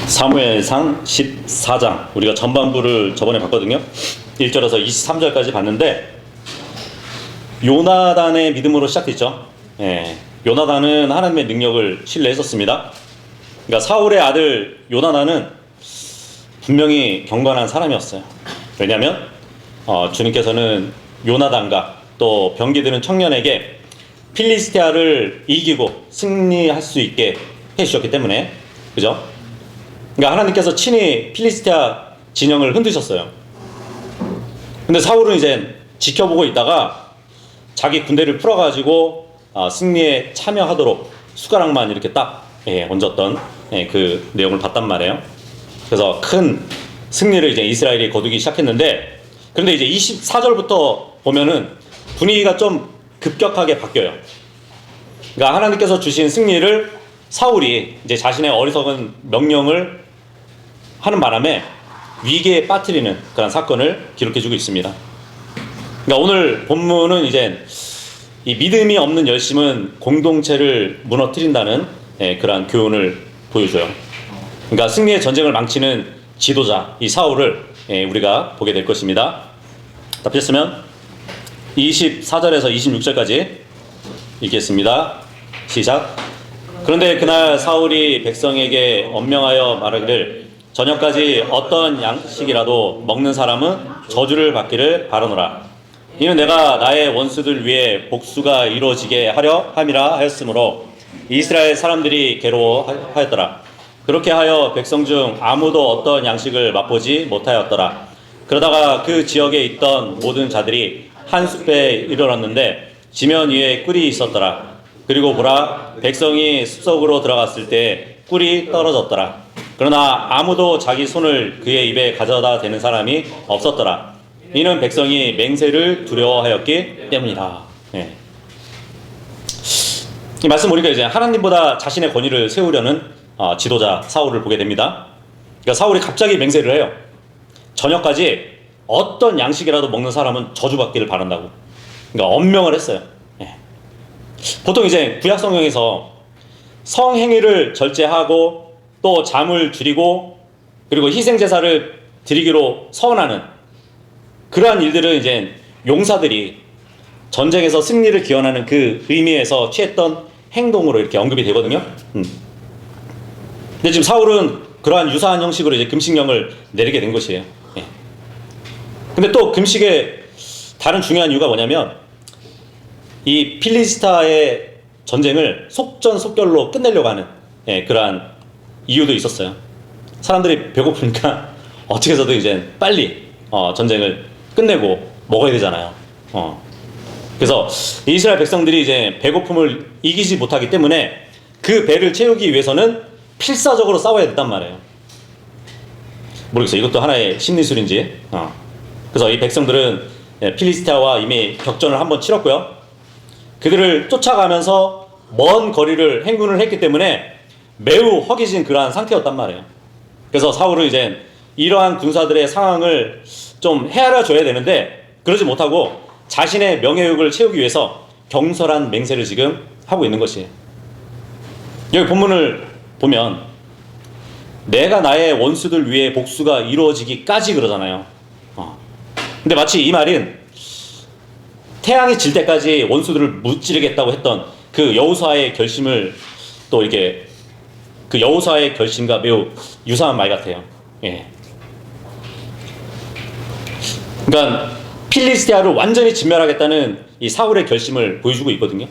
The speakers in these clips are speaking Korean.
사무엘상 14장 우리가 전반부를 저번에 봤거든요. 1절에서 23절까지 봤는데 요나단의 믿음으로 시작했죠. 요나단은 하나님의 능력을 신뢰했었습니다. 그러니까 사울의 아들 요나단은 분명히 경건한 사람이었어요. 왜냐하면 주님께서는 요나단과 또 병기드는 청년에게 필리스티아를 이기고 승리할 수 있게 해주셨기 때문에, 그죠? 그러니까 하나님께서 친히 필리스티아 진영을 흔드셨어요. 근데 사울은 이제 지켜보고 있다가 자기 군대를 풀어가지고 승리에 참여하도록 숟가락만 이렇게 딱 얹었던 그 내용을 봤단 말이에요. 그래서 큰 승리를 이제 이스라엘이 거두기 시작했는데, 그런데 이제 24절부터 보면은 분위기가 좀 급격하게 바뀌어요. 그러니까 하나님께서 주신 승리를 사울이 이제 자신의 어리석은 명령을 하는 바람에 위기에 빠뜨리는 그런 사건을 기록해주고 있습니다. 그러니까 오늘 본문은 이제 이 믿음이 없는 열심은 공동체를 무너뜨린다는 그러한 교훈을 보여줘요. 그러니까 승리의 전쟁을 망치는 지도자 이 사울을 우리가 보게 될 것입니다. 다 폈으면 24절에서 26절까지 읽겠습니다. 시작. 그런데 그날 사울이 백성에게 엄명하여 말하기를 저녁까지 어떤 양식이라도 먹는 사람은 저주를 받기를 바라노라. 이는 내가 나의 원수들 위해 복수가 이루어지게 하려 함이라 하였으므로 이스라엘 사람들이 괴로워하였더라. 그렇게 하여 백성 중 아무도 어떤 양식을 맛보지 못하였더라. 그러다가 그 지역에 있던 모든 자들이 한 숲에 이르렀는데 지면 위에 꿀이 있었더라. 그리고 보라, 백성이 숲속으로 들어갔을 때 꿀이 떨어졌더라. 그러나 아무도 자기 손을 그의 입에 가져다 대는 사람이 없었더라. 이는 백성이 맹세를 두려워하였기 때문이다. 이 말씀 보니까 이제 하나님보다 자신의 권위를 세우려는 지도자 사울을 보게 됩니다. 그러니까 사울이 갑자기 맹세를 해요. 저녁까지 어떤 양식이라도 먹는 사람은 저주받기를 바란다고. 그러니까 엄명을 했어요. 보통 이제 구약 성경에서 성행위를 절제하고 또 잠을 줄이고 그리고 희생 제사를 드리기로 서원하는 그러한 일들은 이제 용사들이 전쟁에서 승리를 기원하는 그 의미에서 취했던 행동으로 이렇게 언급이 되거든요. 근데 지금 사울은 그러한 유사한 형식으로 이제 금식령을 내리게 된 것이에요. 근데 또 금식의 다른 중요한 이유가 뭐냐면 이 필리스타의 전쟁을 속전속결로 끝내려고 하는 그러한 이유도 있었어요. 사람들이 배고프니까 어떻게 해서든 이제 빨리 전쟁을 끝내고 먹어야 되잖아요. 그래서 이스라엘 백성들이 이제 배고픔을 이기지 못하기 때문에 그 배를 채우기 위해서는 필사적으로 싸워야 됐단 말이에요. 모르겠어요. 이것도 하나의 심리술인지. 그래서 이 백성들은 필리스티아와 이미 격전을 한번 치렀고요. 그들을 쫓아가면서 먼 거리를 행군을 했기 때문에 매우 허기진 그러한 상태였단 말이에요. 그래서 사울은 이제 이러한 군사들의 상황을 좀 헤아려 줘야 되는데 그러지 못하고 자신의 명예욕을 채우기 위해서 경솔한 맹세를 지금 하고 있는 것이에요. 여기 본문을 보면 내가 나의 원수들 위해 복수가 이루어지기까지 그러잖아요. 근데 마치 이 말은 태양이 질 때까지 원수들을 무찌르겠다고 했던 그 여호수아의 결심을 또 이렇게 그 여호수아의 결심과 매우 유사한 말 같아요. 그러니까 필리스티아를 완전히 진멸하겠다는 이 사울의 결심을 보여주고 있거든요.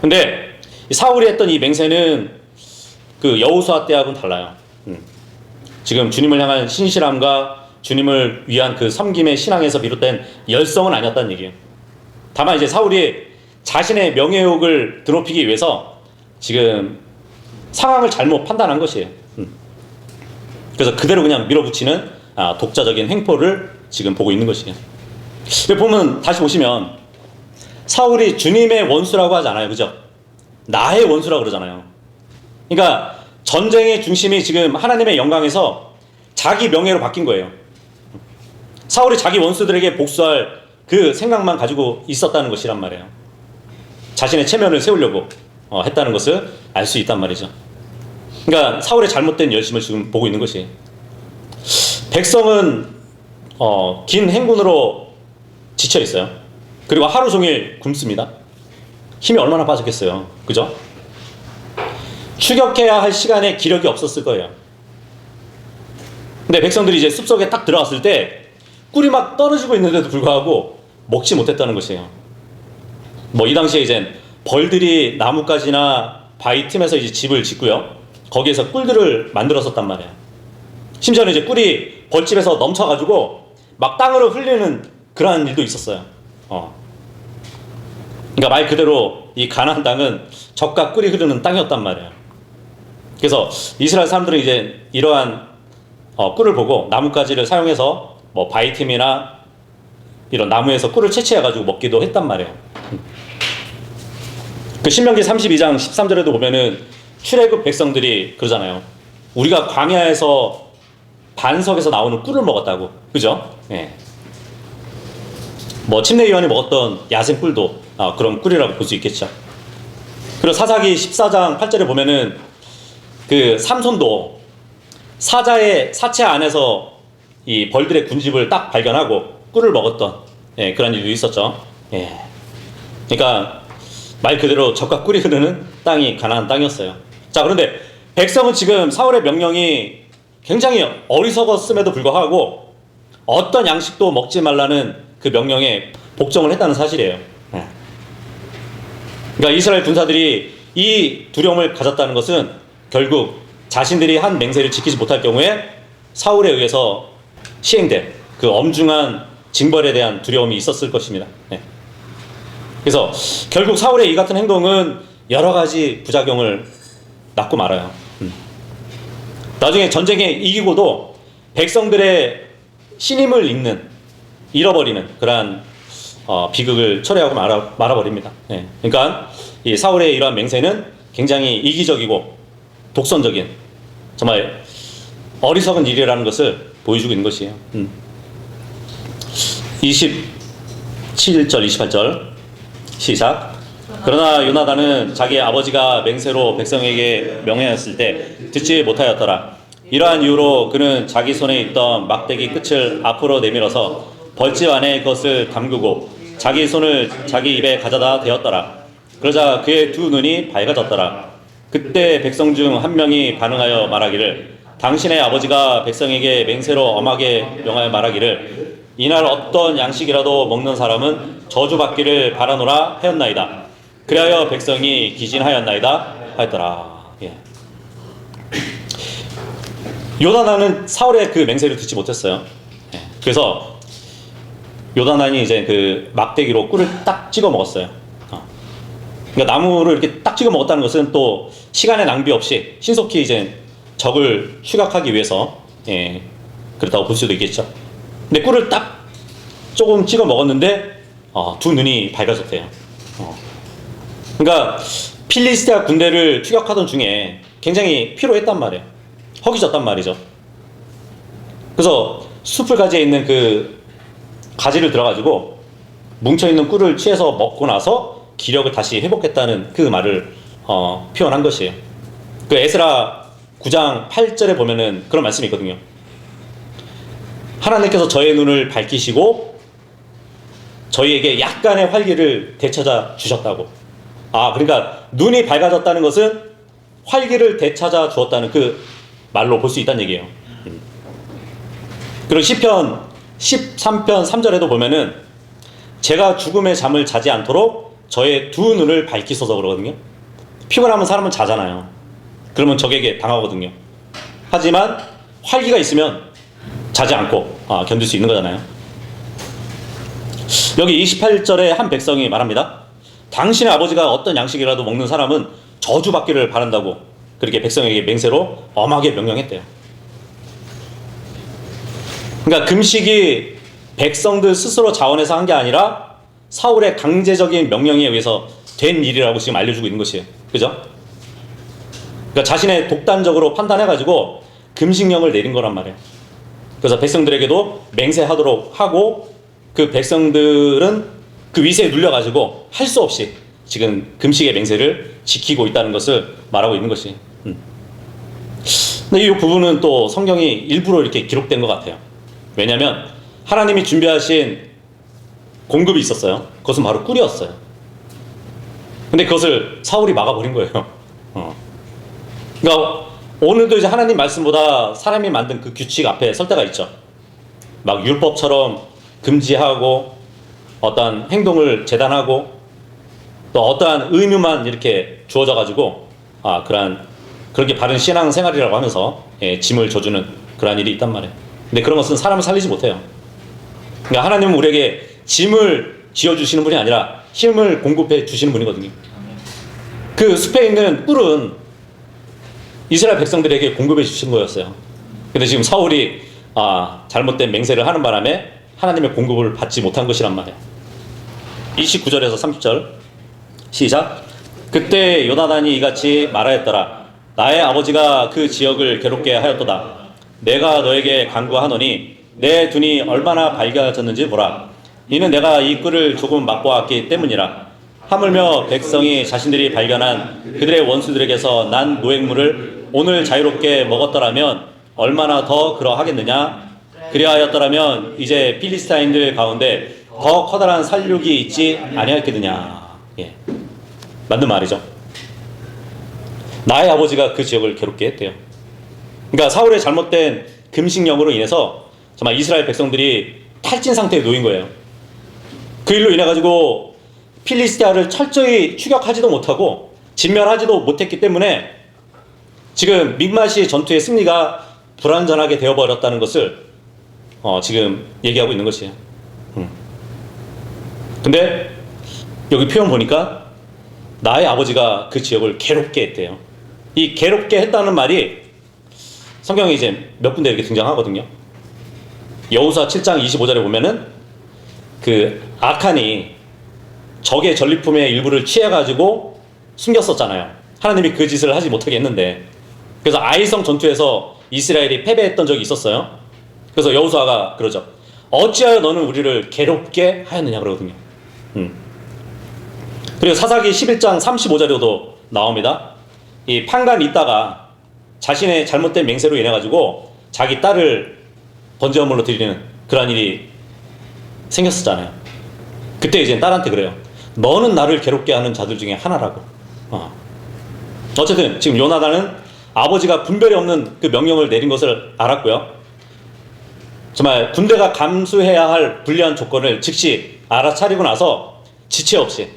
근데 사울이 했던 이 맹세는 그 여호수아 때하고는 달라요. 지금 주님을 향한 신실함과 주님을 위한 그 섬김의 신앙에서 비롯된 열성은 아니었다는 얘기예요. 다만 이제 사울이 자신의 명예욕을 드높이기 위해서 지금 상황을 잘못 판단한 것이에요. 그래서 그대로 그냥 밀어붙이는 독자적인 횡포를 지금 보고 있는 것이에요. 보면 다시 보시면 사울이 주님의 원수라고 하지 않아요. 그죠? 나의 원수라고 그러잖아요. 그러니까 전쟁의 중심이 지금 하나님의 영광에서 자기 명예로 바뀐 거예요. 사울이 자기 원수들에게 복수할 그 생각만 가지고 있었다는 것이란 말이에요. 자신의 체면을 세우려고 했다는 것을 알 수 있단 말이죠. 그러니까 사울의 잘못된 열심을 지금 보고 있는 것이. 백성은 긴 행군으로 지쳐 있어요. 그리고 하루 종일 굶습니다. 힘이 얼마나 빠졌겠어요. 그죠? 추격해야 할 시간에 기력이 없었을 거예요. 근데 백성들이 이제 숲속에 딱 들어갔을 때 꿀이 막 떨어지고 있는데도 불구하고 먹지 못했다는 것이에요. 뭐 이 당시에 이제 벌들이 나뭇가지나 바위 틈에서 이제 집을 짓고요. 거기에서 꿀들을 만들었었단 말이에요. 심지어는 이제 꿀이 벌집에서 넘쳐가지고 막 땅으로 흘리는 그러한 일도 있었어요. 그러니까 말 그대로 이 가나안 땅은 젖과 꿀이 흐르는 땅이었단 말이에요. 그래서 이스라엘 사람들은 이제 이러한 꿀을 보고 나뭇가지를 사용해서 뭐 바위 틈이나 이런 나무에서 꿀을 채취해가지고 먹기도 했단 말이에요. 그 신명기 32장 13절에도 보면은 출애굽 백성들이 그러잖아요. 우리가 광야에서 반석에서 나오는 꿀을 먹었다고. 그죠? 예. 뭐 침례요한이 먹었던 야생 꿀도 그런 꿀이라고 볼 수 있겠죠. 그리고 사사기 14장 8절에 보면은 그 삼손도 사자의 사체 안에서 이 벌들의 군집을 딱 발견하고 꿀을 먹었던 그런 일도 있었죠. 예. 그러니까 말 그대로 젖과 꿀이 흐르는 땅이 가나안 땅이었어요. 자, 그런데 백성은 지금 사울의 명령이 굉장히 어리석었음에도 불구하고 어떤 양식도 먹지 말라는 그 명령에 복종을 했다는 사실이에요. 그러니까 이스라엘 군사들이 이 두려움을 가졌다는 것은 결국 자신들이 한 맹세를 지키지 못할 경우에 사울에 의해서 시행된 그 엄중한 징벌에 대한 두려움이 있었을 것입니다. 그래서 결국 사울의 이 같은 행동은 여러 가지 부작용을 낳고 말아요. 나중에 전쟁에 이기고도 백성들의 신임을 잃어버리는 그러한 비극을 초래하고 말아버립니다. 그러니까 이 사울의 이러한 맹세는 굉장히 이기적이고 독선적인 정말 어리석은 일이라는 것을 보여주고 있는 것이에요. 27절 28절 시작. 그러나 요나단은 자기 아버지가 맹세로 백성에게 명하였을 때 듣지 못하였더라. 이러한 이유로 그는 자기 손에 있던 막대기 끝을 앞으로 내밀어서 벌집 안에 그것을 담그고 자기 손을 자기 입에 가져다 대었더라. 그러자 그의 두 눈이 밝아졌더라. 그때 백성 중 한 명이 반응하여 말하기를 당신의 아버지가 백성에게 맹세로 엄하게 명하여 말하기를 이날 어떤 양식이라도 먹는 사람은 저주받기를 바라노라 하였나이다. 그리하여 백성이 기진하였나이다 하였더라. 요나단은 사울의 그 맹세를 듣지 못했어요. 그래서 요나단이 이제 그 막대기로 꿀을 딱 찍어 먹었어요. 그러니까 나무를 이렇게 딱 찍어 먹었다는 것은 또 시간의 낭비 없이 신속히 이제 적을 추격하기 위해서 그렇다고 볼 수도 있겠죠. 근데 꿀을 딱 조금 찍어 먹었는데 두 눈이 밝아졌대요. 그러니까 필리스티아 군대를 추격하던 중에 굉장히 피로했단 말이에요. 허기졌단 말이죠. 그래서 숲을 가지에 있는 그 가지를 들어가지고 뭉쳐있는 꿀을 취해서 먹고 나서 기력을 다시 회복했다는 그 말을 표현한 것이에요. 그 에스라 9장 8절에 보면은 그런 말씀이 있거든요. 하나님께서 저의 눈을 밝히시고 저희에게 약간의 활기를 되찾아 주셨다고. 그러니까 눈이 밝아졌다는 것은 활기를 되찾아 주었다는 그 말로 볼 수 있다는 얘기예요. 그리고 시편 13편 3절에도 보면은 제가 죽음의 잠을 자지 않도록 저의 두 눈을 밝히소서 그러거든요. 피곤하면 사람은 자잖아요. 그러면 적에게 당하거든요. 하지만 활기가 있으면 자지 않고 견딜 수 있는 거잖아요. 여기 28절에 한 백성이 말합니다. 당신의 아버지가 어떤 양식이라도 먹는 사람은 저주받기를 바란다고 그렇게 백성에게 맹세로 엄하게 명령했대요. 그러니까 금식이 백성들 스스로 자원해서 한 게 아니라 사울의 강제적인 명령에 의해서 된 일이라고 지금 알려주고 있는 것이에요. 그죠? 그러니까 자신의 독단적으로 판단해가지고 금식령을 내린 거란 말이에요. 그래서 백성들에게도 맹세하도록 하고 그 백성들은 그 위세에 눌려가지고 할 수 없이 지금 금식의 맹세를 지키고 있다는 것을 말하고 있는 것이. 근데 이 부분은 또 성경이 일부러 이렇게 기록된 것 같아요. 왜냐하면 하나님이 준비하신 공급이 있었어요. 그것은 바로 꿀이었어요. 근데 그것을 사울이 막아버린 거예요. 그러니까 오늘도 이제 하나님 말씀보다 사람이 만든 그 규칙 앞에 설 때가 있죠. 막 율법처럼 금지하고 어떠한 행동을 제단하고 또 어떠한 의무만 이렇게 주어져 가지고 그렇게 바른 신앙 생활이라고 하면서 짐을 져주는 그러한 일이 있단 말이에요. 근데 그런 것은 사람을 살리지 못해요. 그러니까 하나님은 우리에게 짐을 지어주시는 분이 아니라 힘을 공급해 주시는 분이거든요. 그 숲에 있는 꿀은 이스라엘 백성들에게 공급해 주신 거였어요. 근데 지금 사울이 잘못된 맹세를 하는 바람에 하나님의 공급을 받지 못한 것이란 말이에요. 29절에서 30절 시작. 그때 요나단이 이같이 말하였더라. 나의 아버지가 그 지역을 괴롭게 하였도다. 내가 너에게 간구하노니 내 눈이 얼마나 밝아졌는지 보라. 이는 내가 이 꿀을 조금 맛보았기 때문이라. 하물며 백성이 자신들이 발견한 그들의 원수들에게서 난 노획물을 오늘 자유롭게 먹었더라면 얼마나 더 그러하겠느냐. 그리하였더라면 이제 필리스타인들 가운데 더 커다란 살육이 있지 아니하겠느냐. 맞는 말이죠. 나의 아버지가 그 지역을 괴롭게 했대요. 그러니까 사울의 잘못된 금식령으로 인해서 정말 이스라엘 백성들이 탈진 상태에 놓인 거예요. 그 일로 인해 가지고 필리스티아를 철저히 추격하지도 못하고 진멸하지도 못했기 때문에 지금 mik마시 전투의 승리가 불완전하게 되어버렸다는 것을 지금 얘기하고 있는 것이에요. 근데 여기 표현 보니까 나의 아버지가 그 지역을 괴롭게 했대요. 이 괴롭게 했다는 말이 성경에 이제 몇 군데 이렇게 등장하거든요. 여호수아 7장 25절에 보면은 그 아칸이 적의 전리품의 일부를 취해가지고 숨겼었잖아요. 하나님이 그 짓을 하지 못하게 했는데, 그래서 아이성 전투에서 이스라엘이 패배했던 적이 있었어요. 그래서 여호수아가 그러죠. 어찌하여 너는 우리를 괴롭게 하였느냐 그러거든요. 그리고 사사기 11장 35절에도 나옵니다. 이 판간 있다가 자신의 잘못된 맹세로 인해 가지고 자기 딸을 번제물로 드리는 그런 일이 생겼었잖아요. 그때 이제 딸한테 그래요. 너는 나를 괴롭게 하는 자들 중에 하나라고. 어쨌든 지금 요나단은 아버지가 분별이 없는 그 명령을 내린 것을 알았고요. 정말 군대가 감수해야 할 불리한 조건을 즉시 알아차리고 나서 지체 없이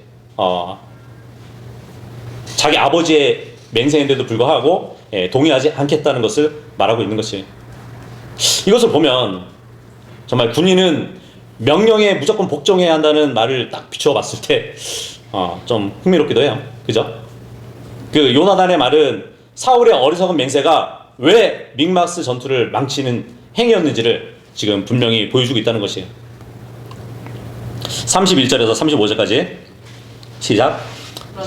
자기 아버지의 맹세인데도 불구하고 동의하지 않겠다는 것을 말하고 있는 것이에요. 이것을 보면 정말 군인은 명령에 무조건 복종해야 한다는 말을 딱 비추어 봤을 때 좀 흥미롭기도 해요. 그죠? 그 요나단의 말은 사울의 어리석은 맹세가 왜 믹마스 전투를 망치는 행위였는지를 지금 분명히 보여주고 있다는 것이에요. 31절에서 35절까지 시작.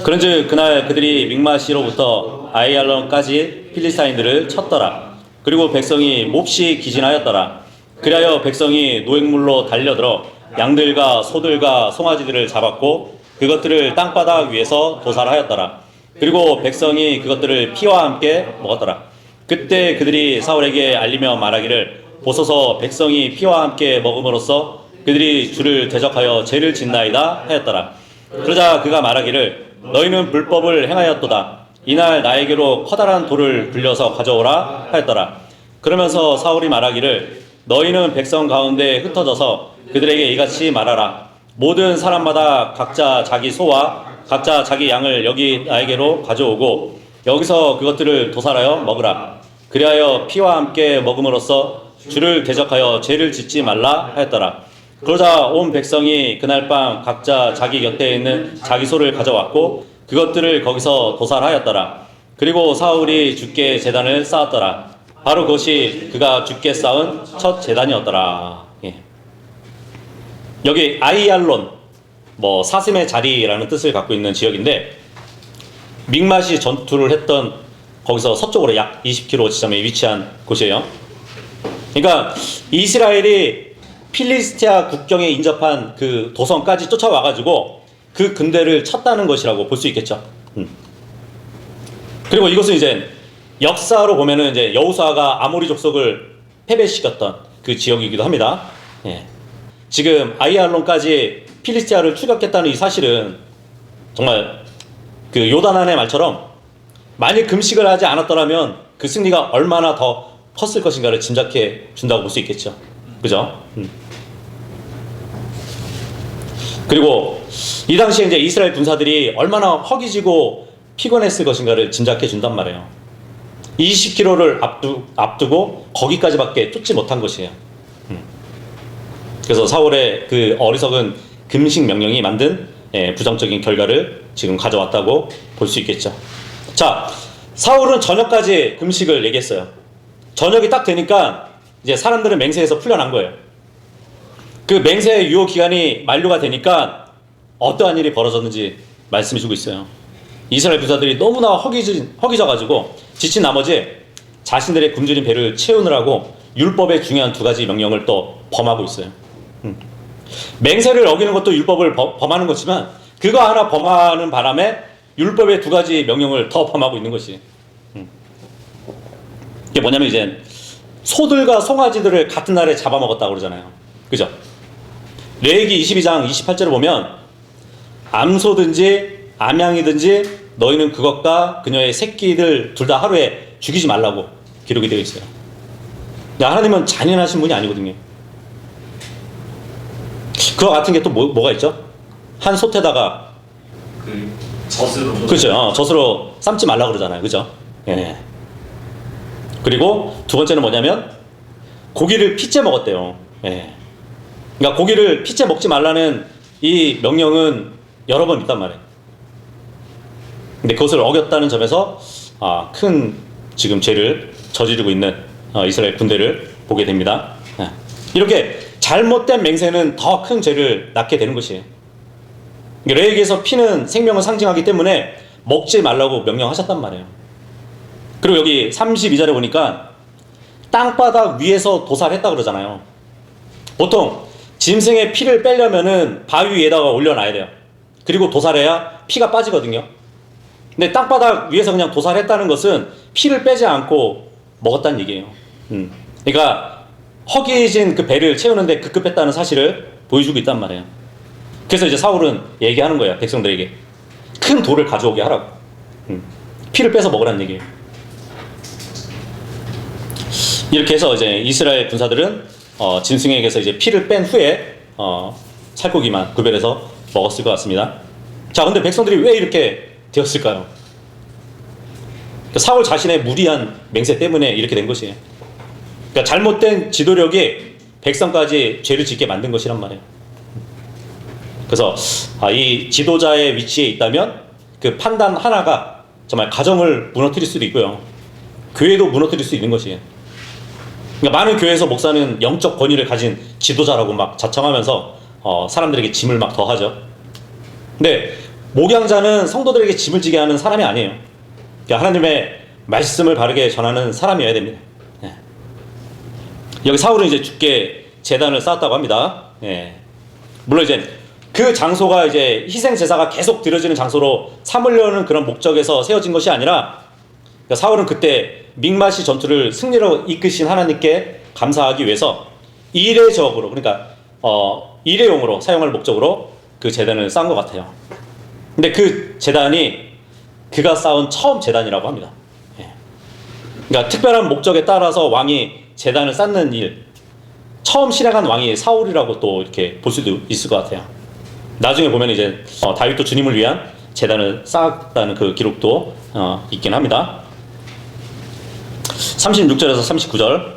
그런즉 그날 그들이 믹마시로부터 아이알론까지 필리스타인들을 쳤더라. 그리고 백성이 몹시 기진하였더라. 그리하여 백성이 노획물로 달려들어 양들과 소들과 송아지들을 잡았고 그것들을 땅바닥 위에서 도살하였더라. 그리고 백성이 그것들을 피와 함께 먹었더라. 그때 그들이 사울에게 알리며 말하기를 보소서 백성이 피와 함께 먹음으로써 그들이 주를 대적하여 죄를 짓나이다 하였더라. 그러자 그가 말하기를 너희는 불법을 행하였도다. 이날 나에게로 커다란 돌을 굴려서 가져오라 하였더라. 그러면서 사울이 말하기를 너희는 백성 가운데 흩어져서 그들에게 이같이 말하라. 모든 사람마다 각자 자기 소와 각자 자기 양을 여기 나에게로 가져오고 여기서 그것들을 도살하여 먹으라. 그리하여 피와 함께 먹음으로써 주를 대적하여 죄를 짓지 말라 하였더라. 그러자 온 백성이 그날 밤 각자 자기 곁에 있는 자기 소를 가져왔고 그것들을 거기서 도살하였더라. 그리고 사울이 주께 제단을 쌓았더라. 바로 그것이 그가 주께 쌓은 첫 제단이었더라. 여기 아이알론, 사슴의 자리라는 뜻을 갖고 있는 지역인데 믹마시 전투를 했던 거기서 서쪽으로 약 20km 지점에 위치한 곳이에요. 그러니까 이스라엘이 필리스티아 국경에 인접한 그 도성까지 쫓아와가지고 그 군대를 쳤다는 것이라고 볼 수 있겠죠. 그리고 이것은 이제 역사로 보면은 이제 여호수아가 아모리 족속을 패배시켰던 그 지역이기도 합니다. 예. 지금 아이알론까지 필리스티아를 추격했다는 이 사실은 정말 그 요단안의 말처럼 만일 금식을 하지 않았더라면 그 승리가 얼마나 더 컸을 것인가를 짐작해 준다고 볼 수 있겠죠. 그죠? 그리고 이 당시에 이제 이스라엘 군사들이 얼마나 허기지고 피곤했을 것인가를 짐작해 준단 말이에요. 20km를 앞두고 거기까지밖에 쫓지 못한 것이에요. 그래서 사울의 그 어리석은 금식 명령이 만든 부정적인 결과를 지금 가져왔다고 볼 수 있겠죠. 자, 사울은 저녁까지 금식을 얘기했어요. 저녁이 딱 되니까 이제 사람들은 맹세에서 풀려난 거예요. 그 맹세의 유효 기간이 만료가 되니까 어떠한 일이 벌어졌는지 말씀해 주고 있어요. 이스라엘 군사들이 너무나 허기져가지고 지친 나머지 자신들의 굶주린 배를 채우느라고 율법의 중요한 두 가지 명령을 또 범하고 있어요. 맹세를 어기는 것도 율법을 범하는 거지만 그거 하나 범하는 바람에 율법의 두 가지 명령을 더 범하고 있는 것이. 이게 뭐냐면 이제 소들과 송아지들을 같은 날에 잡아먹었다고 그러잖아요. 그죠? 레위기 22장 28절을 보면 암소든지 암양이든지 너희는 그것과 그녀의 새끼들 둘 다 하루에 죽이지 말라고 기록이 되어 있어요. 하나님은 잔인하신 분이 아니거든요. 그와 같은 게 또 뭐가 있죠? 한 솥에다가 그 젖으로. 그렇죠. 젖으로 삶지 말라 그러잖아요. 그죠? 예. 그리고 두 번째는 뭐냐면 고기를 피째 먹었대요. 예. 그러니까 고기를 피째 먹지 말라는 이 명령은 여러 번 있단 말이에요. 근데 그것을 어겼다는 점에서 큰 지금 죄를 저지르고 있는 이스라엘 군대를 보게 됩니다. 예. 이렇게 잘못된 맹세는 더 큰 죄를 낳게 되는 것이에요. 레위기에서 피는 생명을 상징하기 때문에 먹지 말라고 명령하셨단 말이에요. 그리고 여기 32절에 보니까 땅바닥 위에서 도살했다 그러잖아요. 보통 짐승의 피를 빼려면은 바위 위에다가 올려놔야 돼요. 그리고 도살해야 피가 빠지거든요. 근데 땅바닥 위에서 그냥 도살했다는 것은 피를 빼지 않고 먹었다는 얘기예요. 그러니까 허기진 그 배를 채우는데 급급했다는 사실을 보여주고 있단 말이에요. 그래서 이제 사울은 얘기하는 거예요. 백성들에게 큰 돌을 가져오게 하라고. 피를 빼서 먹으라는 얘기예요. 이렇게 해서 이제 이스라엘 군사들은 짐승에게서 이제 피를 뺀 후에 살코기만 구별해서 먹었을 것 같습니다. 자, 근데 백성들이 왜 이렇게 되었을까요? 사울 자신의 무리한 맹세 때문에 이렇게 된 것이에요. 그러니까 잘못된 지도력이 백성까지 죄를 짓게 만든 것이란 말이에요. 그래서 이 지도자의 위치에 있다면 그 판단 하나가 정말 가정을 무너뜨릴 수도 있고요. 교회도 무너뜨릴 수 있는 것이에요. 그러니까 많은 교회에서 목사는 영적 권위를 가진 지도자라고 막 자청하면서 사람들에게 짐을 막 더하죠. 근데 목양자는 성도들에게 짐을 지게 하는 사람이 아니에요. 그러니까 하나님의 말씀을 바르게 전하는 사람이어야 됩니다. 네. 여기 사울은 이제 죽게 제단을 쌓았다고 합니다. 네. 물론 이제 그 장소가 이제 희생 제사가 계속 드려지는 장소로 삼으려는 그런 목적에서 세워진 것이 아니라, 그러니까 사울은 그때 믹마시 전투를 승리로 이끄신 하나님께 감사하기 위해서 이례적으로, 그러니까 일회용으로 사용할 목적으로 그 제단을 쌓은 것 같아요. 근데 그 제단이 그가 쌓은 처음 제단이라고 합니다. 예. 그러니까 특별한 목적에 따라서 왕이 제단을 쌓는 일, 처음 실행한 왕이 사울이라고 또 이렇게 볼 수도 있을 것 같아요. 나중에 보면 이제 다윗도 주님을 위한 제단을 쌓았다는 그 기록도 있긴 합니다. 36절에서 39절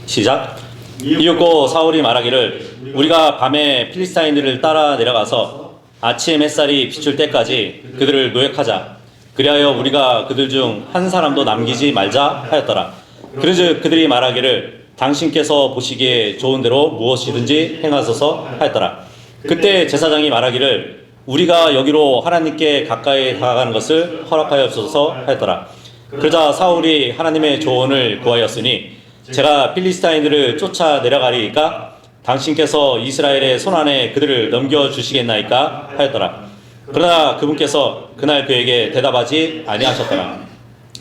시작. 이윽고 사울이 말하기를 우리가 밤에 필리스타인들을 따라 내려가서 아침 햇살이 비출 때까지 그들을 노역하자. 그리하여 우리가 그들 중 한 사람도 남기지 말자 하였더라. 그러즉 그들이 말하기를 당신께서 보시기에 좋은 대로 무엇이든지 행하소서 하였더라. 그때 제사장이 말하기를 우리가 여기로 하나님께 가까이 다가가는 것을 허락하였소서 하였더라. 그러자 사울이 하나님의 조언을 구하였으니 제가 필리스타인들을 쫓아 내려가리이까 당신께서 이스라엘의 손안에 그들을 넘겨주시겠나이까 하였더라. 그러나 그분께서 그날 그에게 대답하지 아니하셨더라.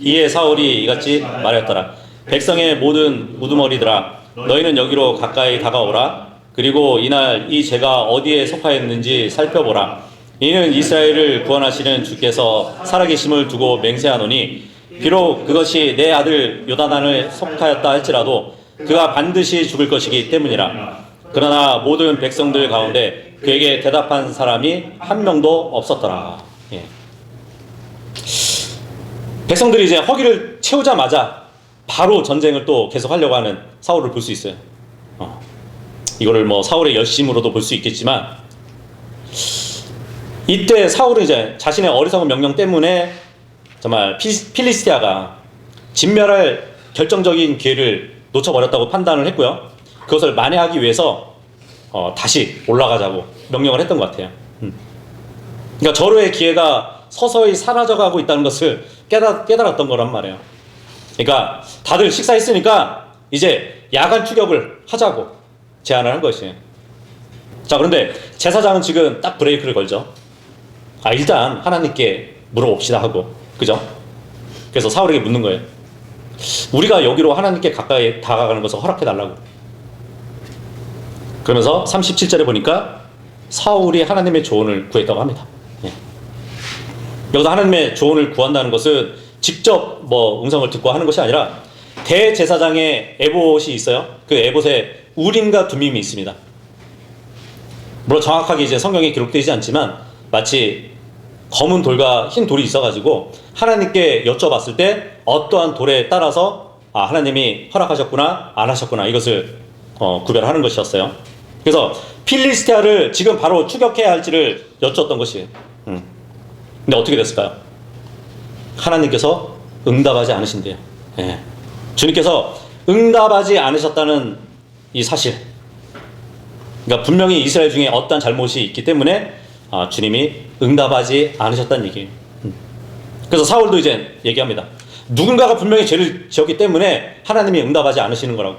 이에 사울이 이같이 말하였더라. 백성의 모든 우두머리들아, 너희는 여기로 가까이 다가오라. 그리고 이날 이 죄가 어디에 속하였는지 살펴보라. 이는 이스라엘을 구원하시는 주께서 살아계심을 두고 맹세하노니 비록 그것이 내 아들 요나단을 속하였다 할지라도 그가 반드시 죽을 것이기 때문이라. 그러나 모든 백성들 가운데 그에게 대답한 사람이 한 명도 없었더라. 예. 백성들이 이제 허기를 채우자마자 바로 전쟁을 또 계속하려고 하는 사울을 볼 수 있어요. 이거를 뭐 사울의 열심으로도 볼 수 있겠지만, 이때 사울은 이제 자신의 어리석은 명령 때문에 정말 필리스티아가 진멸할 결정적인 기회를 놓쳐버렸다고 판단을 했고요. 그것을 만회하기 위해서 다시 올라가자고 명령을 했던 것 같아요. 그러니까 절호의 기회가 서서히 사라져가고 있다는 것을 깨달았던 거란 말이에요. 그러니까 다들 식사했으니까 이제 야간 추격을 하자고 제안을 한 것이에요. 자, 그런데 제사장은 지금 딱 브레이크를 걸죠. 일단 하나님께 물어봅시다 하고, 그죠? 그래서 사울에게 묻는 거예요. 우리가 여기로 하나님께 가까이 다가가는 것을 허락해달라고. 그러면서 37절에 보니까 사울이 하나님의 조언을 구했다고 합니다. 예. 여기서 하나님의 조언을 구한다는 것은 직접 뭐 음성을 듣고 하는 것이 아니라 대제사장의 에봇이 있어요. 그 에봇에 우림과 둠밈이 있습니다. 물론 정확하게 이제 성경에 기록되지 않지만 마치 검은 돌과 흰 돌이 있어가지고 하나님께 여쭤봤을 때 어떠한 돌에 따라서 하나님이 허락하셨구나 안 하셨구나 이것을 구별하는 것이었어요. 그래서 필리스티아를 지금 바로 추격해야 할지를 여쭈었던 것이에요. 근데 어떻게 됐을까요? 하나님께서 응답하지 않으신대요. 예. 주님께서 응답하지 않으셨다는 이 사실, 그러니까 분명히 이스라엘 중에 어떤 잘못이 있기 때문에 주님이 응답하지 않으셨다는 얘기예요. 그래서 사울도 이제 얘기합니다. 누군가가 분명히 죄를 지었기 때문에 하나님이 응답하지 않으시는 거라고.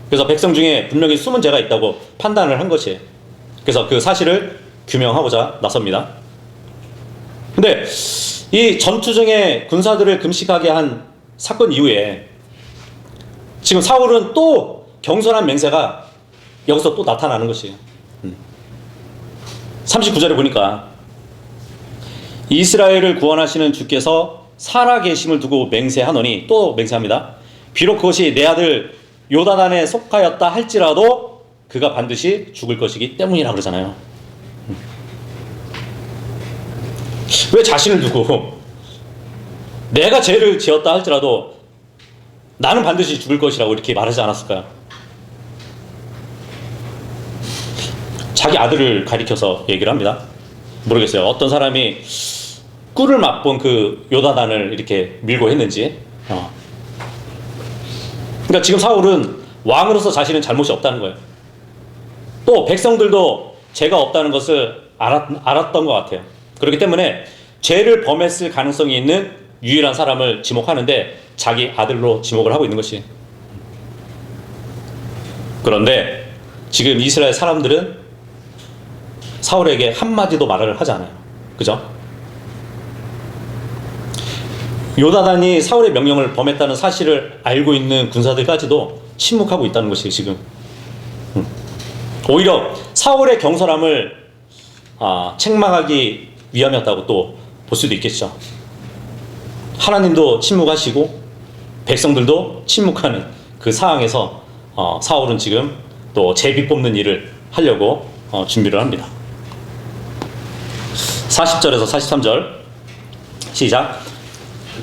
그래서 백성 중에 분명히 숨은 죄가 있다고 판단을 한 것이에요. 그래서 그 사실을 규명하고자 나섭니다. 근데 이 전투 중에 군사들을 금식하게 한 사건 이후에 지금 사울은 또 경솔한 맹세가 여기서 또 나타나는 것이에요. 39절에 보니까 이스라엘을 구원하시는 주께서 살아계심을 두고 맹세하노니, 또 맹세합니다. 비록 그것이 내 아들 요나단에 속하였다 할지라도 그가 반드시 죽을 것이기 때문이라 그러잖아요. 왜 자신을 두고 내가 죄를 지었다 할지라도 나는 반드시 죽을 것이라고 이렇게 말하지 않았을까요? 자기 아들을 가리켜서 얘기를 합니다. 모르겠어요. 어떤 사람이 꿀을 맛본 그 요나단을 이렇게 밀고 했는지. 그러니까 지금 사울은 왕으로서 자신은 잘못이 없다는 거예요. 또 백성들도 죄가 없다는 것을 알았던 것 같아요. 그렇기 때문에 죄를 범했을 가능성이 있는 유일한 사람을 지목하는데 자기 아들로 지목을 하고 있는 것이. 그런데 지금 이스라엘 사람들은 사울에게 한마디도 말을 하지 않아요. 그죠? 요나단이 사울의 명령을 범했다는 사실을 알고 있는 군사들까지도 침묵하고 있다는 것이 지금. 오히려 사울의 경솔함을 책망하기 위함이었다고 또 볼 수도 있겠죠. 하나님도 침묵하시고 백성들도 침묵하는 그 상황에서 사울은 지금 또 제비 뽑는 일을 하려고 준비를 합니다. 40절에서 43절 시작.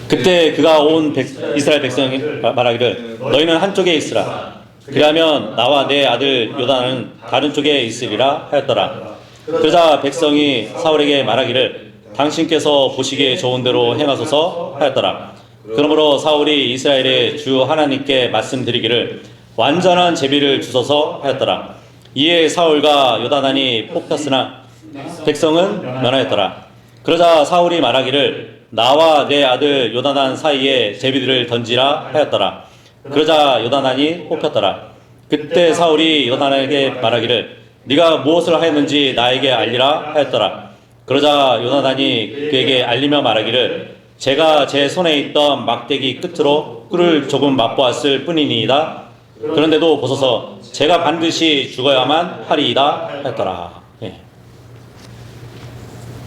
그때 그가 온 이스라엘 백성이 말하기를 너희는 한쪽에 있으라. 그리하면 나와 내 아들 요나단은 다른 쪽에 있으리라 하였더라. 그러자 백성이 사울에게 말하기를 당신께서 보시기에 좋은 대로 행하소서 하였더라. 그러므로 사울이 이스라엘의 주 하나님께 말씀드리기를 완전한 제비를 주소서 하였더라. 이에 사울과 요나단이 뽑혔으나 백성은 면하였더라. 그러자 사울이 말하기를 나와 내 아들 요나단 사이에 제비들을 던지라 하였더라. 그러자 요나단이 뽑혔더라. 그때 사울이 요나단에게 말하기를 네가 무엇을 하였는지 나에게 알리라 하였더라. 그러자 요나단이 그에게 알리며 말하기를 제가 제 손에 있던 막대기 끝으로 꿀을 조금 맛보았을 뿐이니이다. 그런데도 보소서 제가 반드시 죽어야만 하리이다 했더라. 예.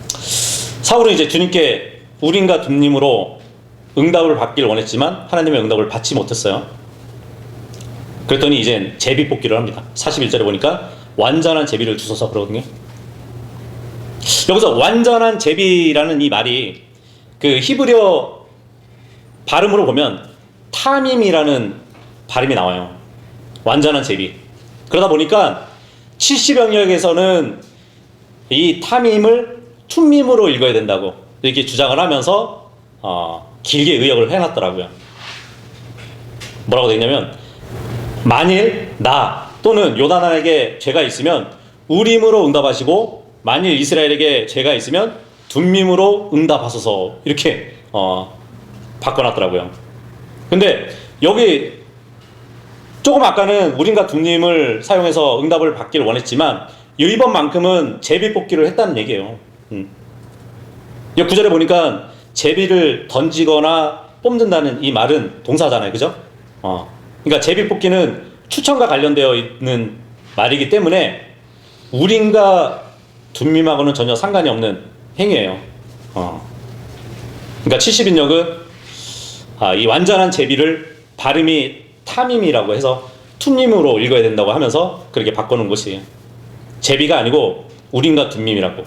사울은 이제 주님께 우림과 둠림으로 응답을 받길 원했지만 하나님의 응답을 받지 못했어요. 그랬더니 이젠 제비 뽑기를 합니다. 41절에 보니까 완전한 제비를 주소서 그러거든요. 여기서 완전한 제비라는 이 말이 그 히브리어 발음으로 보면 타밈이라는 발음이 나와요. 완전한 제비. 그러다 보니까 70영역에서는 이 타밈을 툼밈으로 읽어야 된다고 이렇게 주장을 하면서 길게 의역을 해놨더라고요. 뭐라고 되어 있냐면 만일 나 또는 요나단에게 죄가 있으면 우림으로 응답하시고 만일 이스라엘에게 죄가 있으면 둠밈으로 응답하소서 이렇게 바꿔놨더라고요. 근데 여기 조금 아까는 우림과 둠림을 사용해서 응답을 받기를 원했지만 이번만큼은 제비 뽑기를 했다는 얘기예요. 이 구절에 보니까 제비를 던지거나 뽑는다는 이 말은 동사잖아요, 그죠? 그러니까 제비 뽑기는 추천과 관련되어 있는 말이기 때문에 우림과 둠밈하고는 전혀 상관이 없는 행위예요. 그러니까 70인역은 이 완전한 제비를 발음이 타밈이라고 해서 툼밈으로 읽어야 된다고 하면서 그렇게 바꾸는 것이에요. 제비가 아니고 우림과 둠밈이라고.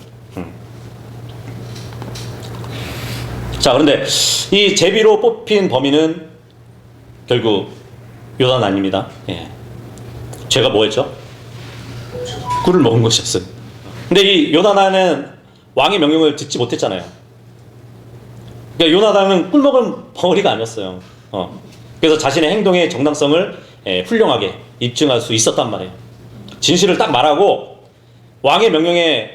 자, 그런데 이 제비로 뽑힌 범인은 결국 요단 아닙니다. 예. 죄가 뭐였죠? 꿀을 먹은 것이었어요. 근데 이 요나단은 왕의 명령을 듣지 못했잖아요. 그러니까 요나단은 꿀 먹은 벙어리가 아니었어요. 그래서 자신의 행동의 정당성을 훌륭하게 입증할 수 있었단 말이에요. 진실을 딱 말하고 왕의 명령에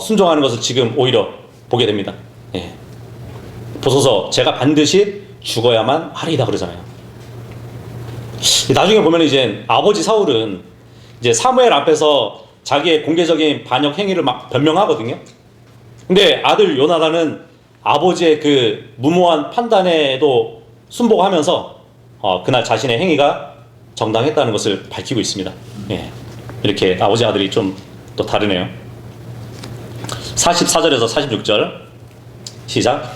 순종하는 것을 지금 오히려 보게 됩니다. 예. 보소서 제가 반드시 죽어야만 하리이다 그러잖아요. 나중에 보면 이제 아버지 사울은 이제 사무엘 앞에서 자기의 공개적인 반역 행위를 막 변명하거든요. 근데 아들 요나단은 아버지의 그 무모한 판단에도 순복하면서 그날 자신의 행위가 정당했다는 것을 밝히고 있습니다. 예. 이렇게 아버지 아들이 좀 또 다르네요. 44절에서 46절 시작.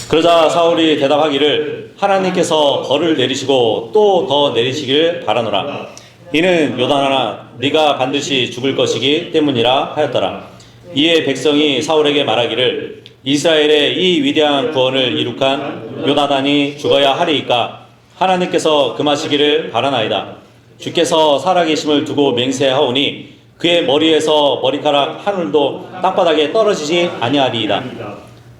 그러자 사울이 대답하기를 하나님께서 벌을 내리시고 또 더 내리시길 바라노라. 이는 요나단아 네가 반드시 죽을 것이기 때문이라 하였더라. 이에 백성이 사울에게 말하기를 이스라엘의 이 위대한 구원을 이룩한 요나단이 죽어야 하리이까 하나님께서 금하시기를 바라나이다. 주께서 살아계심을 두고 맹세하오니 그의 머리에서 머리카락 한 울도 땅바닥에 떨어지지 아니하리이다.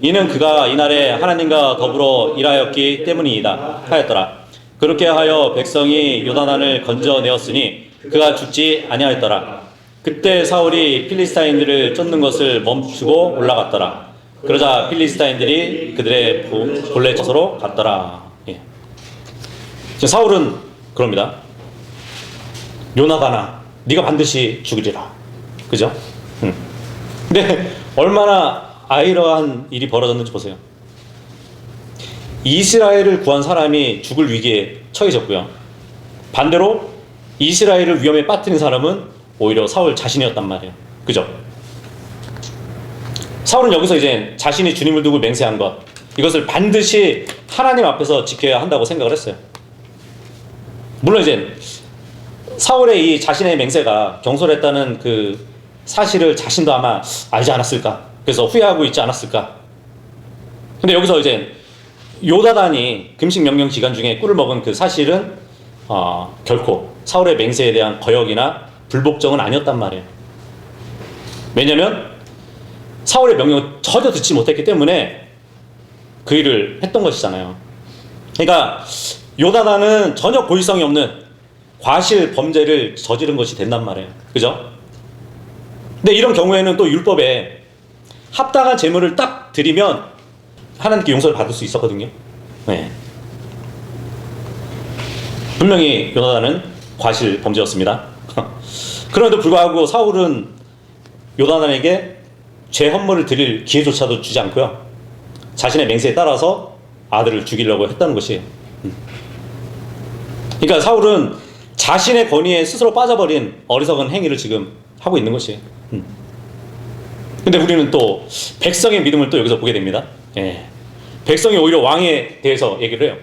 이는 그가 이날에 하나님과 더불어 일하였기 때문이다 하였더라. 그렇게 하여 백성이 요나단을 건져내었으니 그가 죽지 아니하였더라. 그때 사울이 필리스타인들을 쫓는 것을 멈추고 올라갔더라. 그러자 필리스타인들이 그들의 본래 처소로 갔더라. 예. 사울은 그럽니다. 요나단아 네가 반드시 죽으리라. 그죠? 근데 얼마나 아이러한 일이 벌어졌는지 보세요. 이스라엘을 구한 사람이 죽을 위기에 처해졌고요. 반대로 이스라엘을 위험에 빠뜨린 사람은 오히려 사울 자신이었단 말이에요. 그죠? 사울은 여기서 이제 자신이 주님을 두고 맹세한 것, 이것을 반드시 하나님 앞에서 지켜야 한다고 생각을 했어요. 물론 이제 사울의 이 자신의 맹세가 경솔했다는 그 사실을 자신도 아마 알지 않았을까? 그래서 후회하고 있지 않았을까? 근데 여기서 이제 요나단이 금식 명령 기간 중에 꿀을 먹은 그 사실은 결코 사울의 맹세에 대한 거역이나 불복종은 아니었단 말이에요. 왜냐면 사울의 명령을 전혀 듣지 못했기 때문에 그 일을 했던 것이잖아요. 그러니까 요나단은 전혀 고의성이 없는 과실 범죄를 저지른 것이 된단 말이에요. 그죠? 근데 이런 경우에는 또 율법에 합당한 제물을 딱 드리면 하나님께 용서를 받을 수 있었거든요. 네. 분명히 요나단은 과실 범죄였습니다. 그럼에도 불구하고 사울은 요나단에게 죄 헌물을 드릴 기회조차도 주지 않고요. 자신의 맹세에 따라서 아들을 죽이려고 했다는 것이에요. 그러니까 사울은 자신의 권위에 스스로 빠져버린 어리석은 행위를 지금 하고 있는 것이에요. 근데 우리는 또 백성의 믿음을 또 여기서 보게 됩니다. 예. 백성이 오히려 왕에 대해서 얘기를 해요.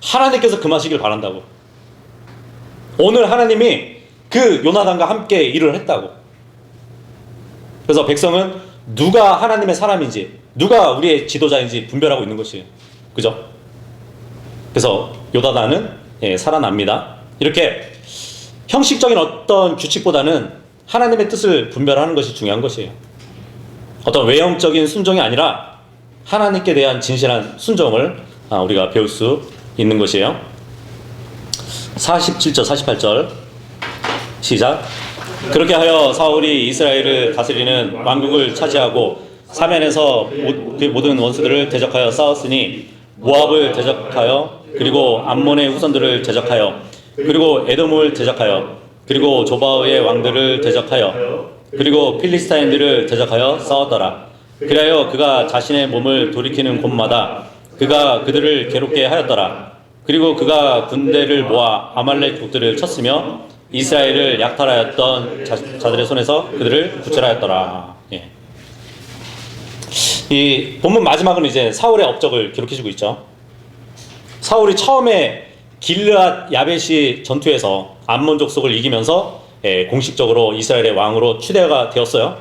하나님께서 금하시길 바란다고. 오늘 하나님이 그 요나단과 함께 일을 했다고. 그래서 백성은 누가 하나님의 사람인지, 누가 우리의 지도자인지 분별하고 있는 것이에요. 그죠? 그래서 요나단은 살아납니다. 이렇게 형식적인 어떤 규칙보다는 하나님의 뜻을 분별하는 것이 중요한 것이에요. 어떤 외형적인 순종이 아니라 하나님께 대한 진실한 순종을 우리가 배울 수 있는 것이에요. 47절 48절 시작. 그렇게 하여 사울이 이스라엘을 다스리는 왕국을 차지하고 사면에서 그 모든 원수들을 대적하여 싸웠으니 모압을 대적하여 그리고 암몬의 후손들을 대적하여 그리고 에돔을 대적하여 그리고 조바의 왕들을 대적하여 그리고 필리스타인들을 대적하여 싸웠더라. 그리하여 그가 자신의 몸을 돌이키는 곳마다 그가 그들을 괴롭게 하였더라. 그리고 그가 군대를 모아 아말렉族들을 쳤으며 이스라엘을 약탈하였던 자들의 손에서 그들을 구출하였더라. 예. 이 본문 마지막은 이제 사울의 업적을 기록해주고 있죠. 사울이 처음에 길르앗 야베시 전투에서 암몬 족속을 이기면서 공식적으로 이스라엘의 왕으로 추대가 되었어요.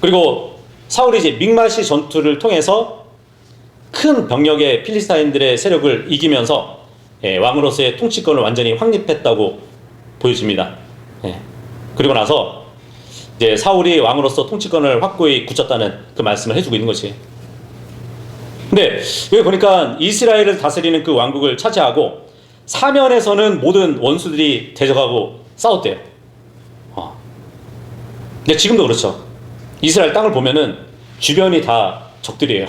그리고 사울이 이제 믹마시 전투를 통해서 큰 병력의 필리스타인들의 세력을 이기면서 왕으로서의 통치권을 완전히 확립했다고 보여집니다. 그리고 나서 이제 사울이 왕으로서 통치권을 확고히 굳혔다는 그 말씀을 해주고 있는 것이. 근데 여기 보니까 이스라엘을 다스리는 그 왕국을 차지하고 사면에서는 모든 원수들이 대적하고 싸웠대요. 근데 지금도 그렇죠. 이스라엘 땅을 보면은 주변이 다 적들이에요.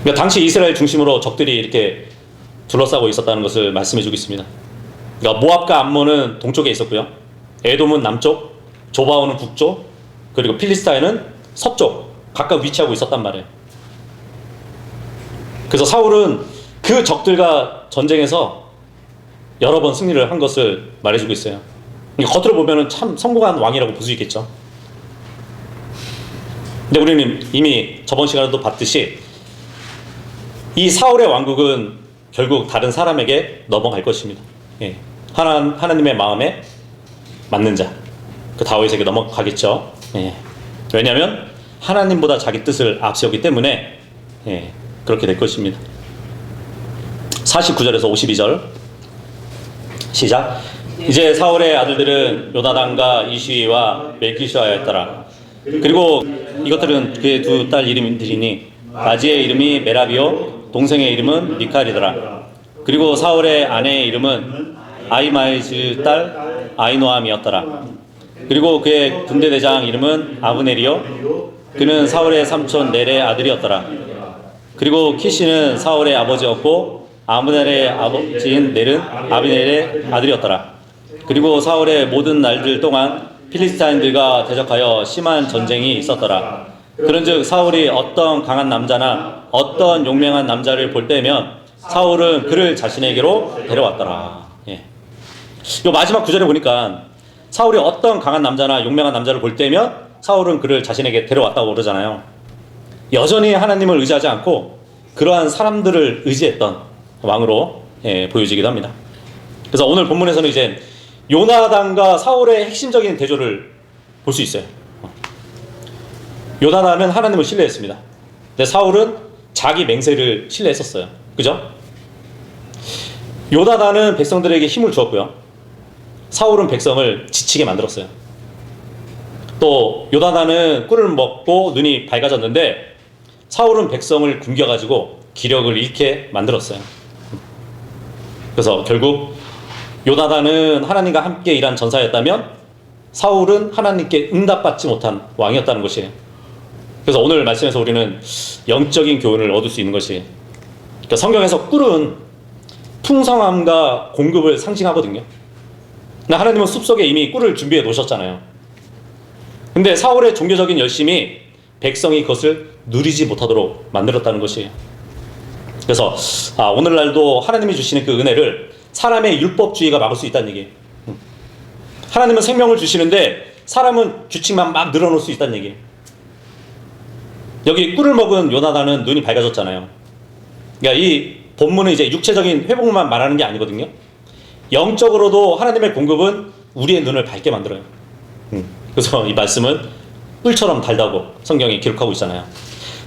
그러니까 당시 이스라엘 중심으로 적들이 이렇게 둘러싸고 있었다는 것을 말씀해주고 있습니다. 그러니까 모압과 암몬은 동쪽에 있었고요. 에돔은 남쪽, 조바오는 북쪽, 그리고 필리스타인은 서쪽 각각 위치하고 있었단 말이에요. 그래서 사울은 그 적들과 전쟁에서 여러 번 승리를 한 것을 말해주고 있어요. 그러니까 겉으로 보면 참 성공한 왕이라고 볼 수 있겠죠. 근데 우리는 이미 저번 시간에도 봤듯이 이 사울의 왕국은 결국 다른 사람에게 넘어갈 것입니다. 하나님의 마음에 맞는 자, 그 다윗에게 넘어가겠죠. 왜냐하면 하나님보다 자기 뜻을 앞세우기 때문에 그렇게 될 것입니다. 49절에서 52절 시작. 이제 사울의 아들들은 요나단과 이시와 멜기슈아였더라. 그리고 이것들은 그의 두 딸 이름들이니 아지의 이름이 메라비요 동생의 이름은 미칼이더라. 그리고 사울의 아내의 이름은 아이마이즈 딸 아이노암이었더라. 그리고 그의 군대대장 이름은 아브넬이요 그는 사울의 삼촌 넬의 아들이었더라. 그리고 키시는 사울의 아버지였고 아브넬의 아버지인 넬은 아비넬의 아들이었더라. 그리고 사울의 모든 날들 동안 필리스타인들과 대적하여 심한 전쟁이 있었더라. 그런즉 사울이 어떤 강한 남자나 어떤 용맹한 남자를 볼 때면 사울은 그를 자신에게로 데려왔더라. 이 마지막 구절에 보니까 사울이 어떤 강한 남자나 용맹한 남자를 볼 때면 사울은 그를 자신에게 데려왔다고 그러잖아요. 여전히 하나님을 의지하지 않고 그러한 사람들을 의지했던 왕으로 보여지기도 합니다. 그래서 오늘 본문에서는 이제 요나단과 사울의 핵심적인 대조를 볼 수 있어요. 요나단은 하나님을 신뢰했습니다. 근데 사울은 자기 맹세를 신뢰했었어요. 그죠? 요나단은 백성들에게 힘을 주었고요. 사울은 백성을 지치게 만들었어요. 또 요나단은 꿀을 먹고 눈이 밝아졌는데 사울은 백성을 굶겨가지고 기력을 잃게 만들었어요. 그래서 결국 요나단은 하나님과 함께 일한 전사였다면 사울은 하나님께 응답받지 못한 왕이었다는 것이에요. 그래서 오늘 말씀에서 우리는 영적인 교훈을 얻을 수 있는 것이, 그러니까 성경에서 꿀은 풍성함과 공급을 상징하거든요. 근데 하나님은 숲속에 이미 꿀을 준비해 놓으셨잖아요. 근데 사울의 종교적인 열심이 백성이 그것을 누리지 못하도록 만들었다는 것이에요. 그래서 오늘날도 하나님이 주시는 그 은혜를 사람의 율법주의가 막을 수 있다는 얘기예요. 하나님은 생명을 주시는데 사람은 규칙만 막 늘어놓을 수 있다는 얘기예요. 여기 꿀을 먹은 요나단은 눈이 밝아졌잖아요. 그러니까 이 본문은 이제 육체적인 회복만 말하는 게 아니거든요. 영적으로도 하나님의 공급은 우리의 눈을 밝게 만들어요. 그래서 이 말씀은 꿀처럼 달다고 성경이 기록하고 있잖아요.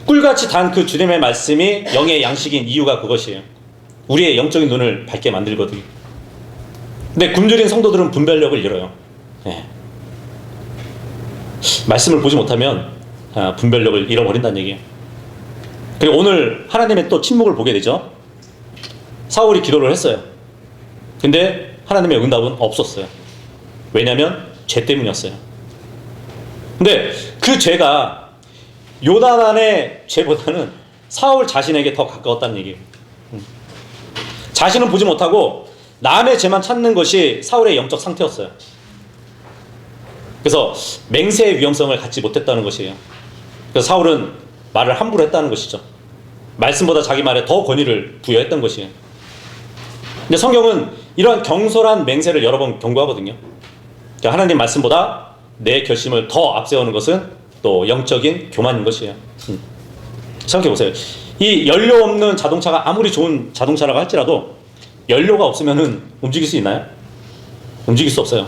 꿀같이 단 그 주님의 말씀이 영의 양식인 이유가 그것이에요. 우리의 영적인 눈을 밝게 만들거든요. 근데 굶주린 성도들은 분별력을 잃어요. 예. 말씀을 보지 못하면 분별력을 잃어버린다는 얘기예요. 그리고 오늘 하나님의 또 침묵을 보게 되죠. 사울이 기도를 했어요. 근데 하나님의 응답은 없었어요. 왜냐하면 죄 때문이었어요. 근데 그 죄가 요나단의 죄보다는 사울 자신에게 더 가까웠다는 얘기예요. 자신은 보지 못하고 남의 죄만 찾는 것이 사울의 영적 상태였어요. 그래서 맹세의 위험성을 갖지 못했다는 것이에요. 그래서 사울은 말을 함부로 했다는 것이죠. 말씀보다 자기 말에 더 권위를 부여했던 것이에요. 근데 성경은 이러한 경솔한 맹세를 여러 번 경고하거든요. 그러니까 하나님 말씀보다 내 결심을 더 앞세우는 것은 또 영적인 교만인 것이에요. 생각해보세요. 이 연료 없는 자동차가 아무리 좋은 자동차라고 할지라도 연료가 없으면 움직일 수 있나요? 움직일 수 없어요.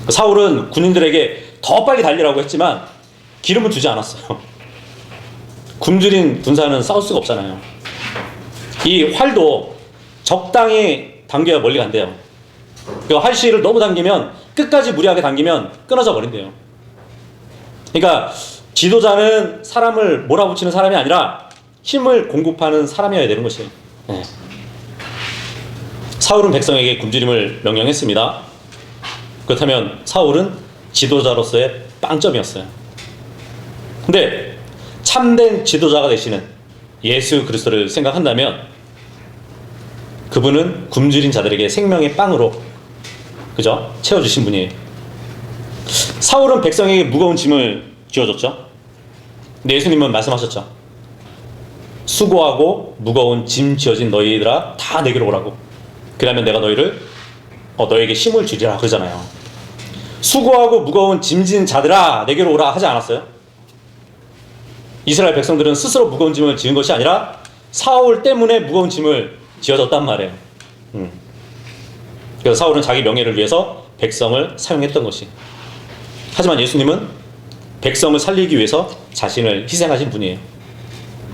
사울은 군인들에게 더 빨리 달리라고 했지만 기름은 주지 않았어요. 굶주린 군사는 싸울 수가 없잖아요. 이 활도 적당히 당겨야 멀리 간대요. 그 활실을 너무 당기면 끝까지 무리하게 당기면 끊어져 버린대요. 그러니까 지도자는 사람을 몰아붙이는 사람이 아니라 힘을 공급하는 사람이어야 되는 것이에요. 네. 사울은 백성에게 굶주림을 명령했습니다. 그렇다면 사울은 지도자로서의 빵점이었어요. 근데 참된 지도자가 되시는 예수 그리스도를 생각한다면 그분은 굶주린 자들에게 생명의 빵으로 그죠? 채워주신 분이에요. 사울은 백성에게 무거운 짐을 지어줬죠. 근데 예수님은 말씀하셨죠. 수고하고 무거운 짐 지어진 너희들아 다 내게로 오라고. 그러면 내가 너에게 힘을 주리라 그러잖아요. 수고하고 무거운 짐진 자들아 내게로 오라 하지 않았어요? 이스라엘 백성들은 스스로 무거운 짐을 지은 것이 아니라 사울 때문에 무거운 짐을 지어졌단 말이에요. 그래서 사울은 자기 명예를 위해서 백성을 사용했던 것이. 하지만 예수님은 백성을 살리기 위해서 자신을 희생하신 분이에요.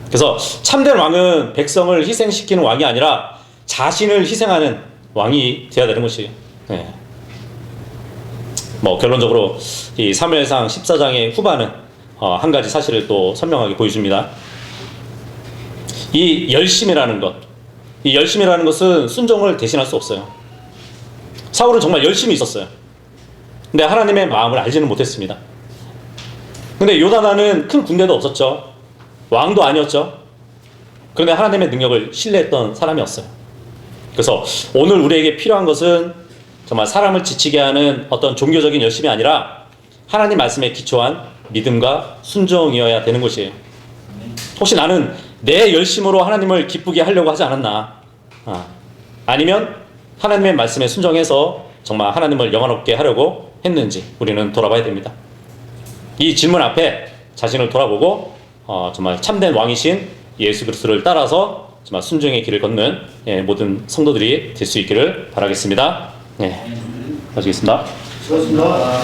그래서 참된 왕은 백성을 희생시키는 왕이 아니라 자신을 희생하는 왕이 되어야 되는 것이에요. 네. 결론적으로 이 사무엘상 14장의 후반은 한 가지 사실을 또 선명하게 보여줍니다. 이 열심이라는 것은 순종을 대신할 수 없어요. 사울은 정말 열심히 있었어요. 근데 하나님의 마음을 알지는 못했습니다. 근데 요나단은 큰 군대도 없었죠. 왕도 아니었죠. 그런데 하나님의 능력을 신뢰했던 사람이었어요. 그래서 오늘 우리에게 필요한 것은 정말 사람을 지치게 하는 어떤 종교적인 열심이 아니라 하나님 말씀에 기초한 믿음과 순종이어야 되는 것이에요. 혹시 나는 내 열심으로 하나님을 기쁘게 하려고 하지 않았나? 아니면 하나님의 말씀에 순종해서 정말 하나님을 영화롭게 하려고 했는지 우리는 돌아봐야 됩니다. 이 질문 앞에 자신을 돌아보고 정말 참된 왕이신 예수 그리스도를 따라서 정말 순종의 길을 걷는 모든 성도들이 될 수 있기를 바라겠습니다. 네, 마치겠습니다. 수고하셨습니다.